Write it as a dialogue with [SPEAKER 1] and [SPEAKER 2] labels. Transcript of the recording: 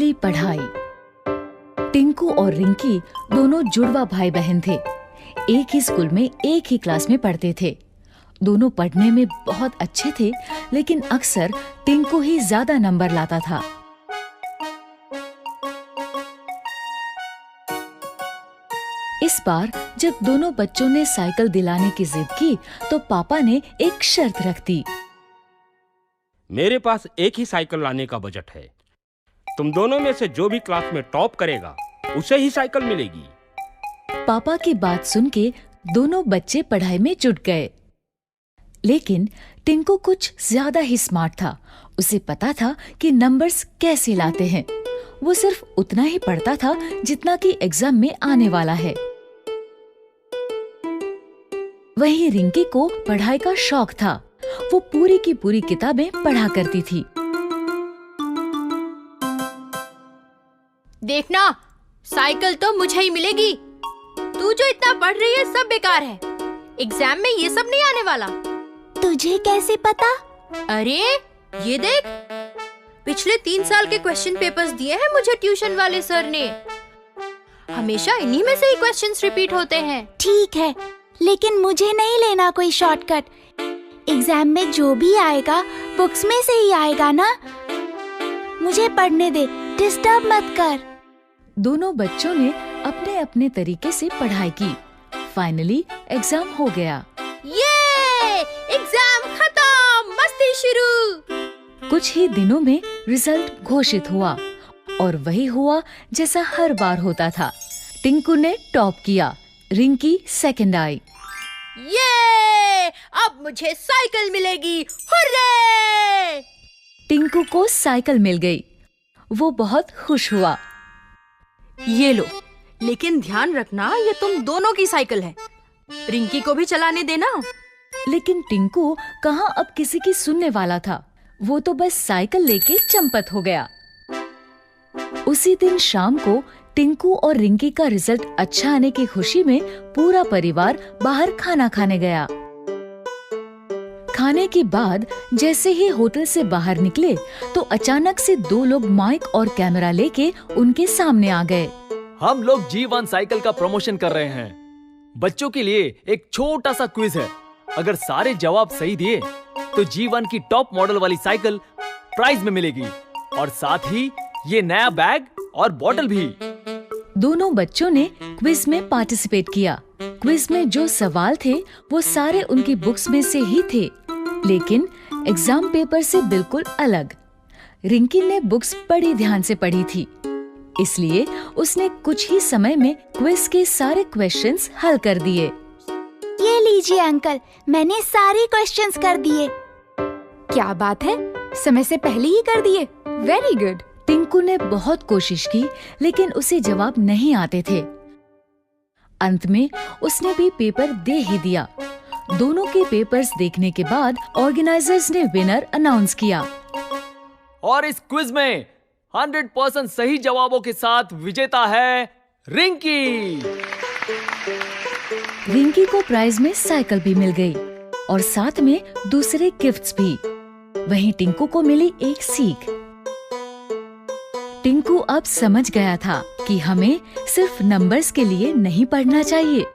[SPEAKER 1] असली पढ़ाई। टिंकू और रिंकी दोनों जुड़वा भाई बहन थे। एक ही स्कूल में एक ही क्लास में पढ़ते थे। दोनों पढ़ने में बहुत अच्छे थे, लेकिन अक्सर टिंकू ही ज्यादा नंबर लाता था। इस बार जब दोनों बच्चों ने साइकिल दिलाने की जिद की, तो पापा ने एक शर्त रख दी।
[SPEAKER 2] मेरे पास एक ही साइकिल लाने का बजट है। तुम दोनों में से जो भी क्लास में टॉप करेगा उसे ही साइकिल मिलेगी।
[SPEAKER 1] पापा की बात सुन के दोनों बच्चे पढ़ाई में जुट गए। लेकिन टिंकू कुछ ज्यादा ही स्मार्ट था। उसे पता था कि नंबर्स कैसे लाते हैं। वो सिर्फ उतना ही पढ़ता था जितना कि एग्जाम में आने वाला है। वहीं रिंकी को पढ़ाई का शौक था। वो पूरी की पूरी किताबें पढ़ा करती थी।
[SPEAKER 3] देखना, साइकिल तो मुझे ही मिलेगी। तू जो इतना पढ़ रही है सब बेकार है। एग्जाम में ये सब नहीं आने वाला।
[SPEAKER 4] तुझे कैसे पता?
[SPEAKER 3] अरे ये देख, पिछले 3 साल के क्वेश्चन पेपर्स दिए हैं मुझे ट्यूशन वाले सर ने। हमेशा इन्हीं में से ही क्वेश्चंस रिपीट होते हैं।
[SPEAKER 4] ठीक है, लेकिन मुझे नहीं लेना कोई शॉर्टकट। एग्जाम में जो भी आएगा बुक्स में से ही आएगा ना। मुझे पढ़ने दे, डिस्टर्ब मत कर।
[SPEAKER 1] दोनों बच्चों ने अपने अपने तरीके से पढ़ाई की। फाइनली एग्जाम हो गया।
[SPEAKER 3] ये एग्जाम खत्म, मस्ती शुरू।
[SPEAKER 1] कुछ ही दिनों में रिजल्ट घोषित हुआ और वही हुआ जैसा हर बार होता था। टिंकू ने टॉप किया, रिंकी सेकंड आई।
[SPEAKER 3] ये अब मुझे साइकिल मिलेगी, हुर्रे!
[SPEAKER 1] टिंकू को साइकिल मिल गई। वो बहुत खुश हुआ।
[SPEAKER 3] ये लो, लेकिन ध्यान रखना ये तुम दोनों की साइकिल है। रिंकी को भी चलाने देना।
[SPEAKER 1] लेकिन टिंकू कहाँ अब किसी की सुनने वाला था। वो तो बस साइकिल लेके चंपत हो गया। उसी दिन शाम को टिंकू और रिंकी का रिजल्ट अच्छा आने की खुशी में पूरा परिवार बाहर खाना खाने गया। खाने के बाद जैसे ही होटल से बाहर निकले तो अचानक से 2 लोग माइक और कैमरा लेके उनके सामने आ गए।
[SPEAKER 5] हम लोग G1 साइकिल का प्रमोशन कर रहे हैं। बच्चों के लिए एक छोटा सा क्विज है। अगर सारे जवाब सही दिए तो G1 की टॉप मॉडल वाली साइकिल प्राइज में मिलेगी और साथ ही ये नया बैग और बॉटल भी।
[SPEAKER 1] दोनों बच्चों ने क्विज में पार्टिसिपेट किया। क्विज में जो सवाल थे वो सारे उनकी बुक्स में से ही थे, लेकिन एग्जाम पेपर से बिल्कुल अलग। रिंकी ने बुक्स बड़ी ध्यान से पढ़ी थी, इसलिए उसने कुछ ही समय में क्विज के सारे क्वेश्चंस हल कर दिए।
[SPEAKER 4] ये लीजिए अंकल, मैंने सारे क्वेश्चंस कर दिए।
[SPEAKER 6] क्या बात है, समय से पहले ही कर दिए। Very good.
[SPEAKER 1] टिंकू ने बहुत कोशिश की, लेकिन उसे जवाब नहीं आते थे। अंत में उसने भी पेपर दे ही दिया। दोनों के पेपर्स देखने के बाद ऑर्गेनाइजर्स ने विनर अनाउंस किया।
[SPEAKER 5] और इस क्विज में 100% सही जवाबों के साथ विजेता है रिंकी।
[SPEAKER 1] रिंकी को प्राइज में साइकिल भी मिल गई और साथ में दूसरे गिफ्ट्स भी। वहीं टिंकू को मिली एक सीख। टिंकू अब समझ गया था कि हमें सिर्फ नंबर्स के लिए नहीं पढ़ना चाहिए,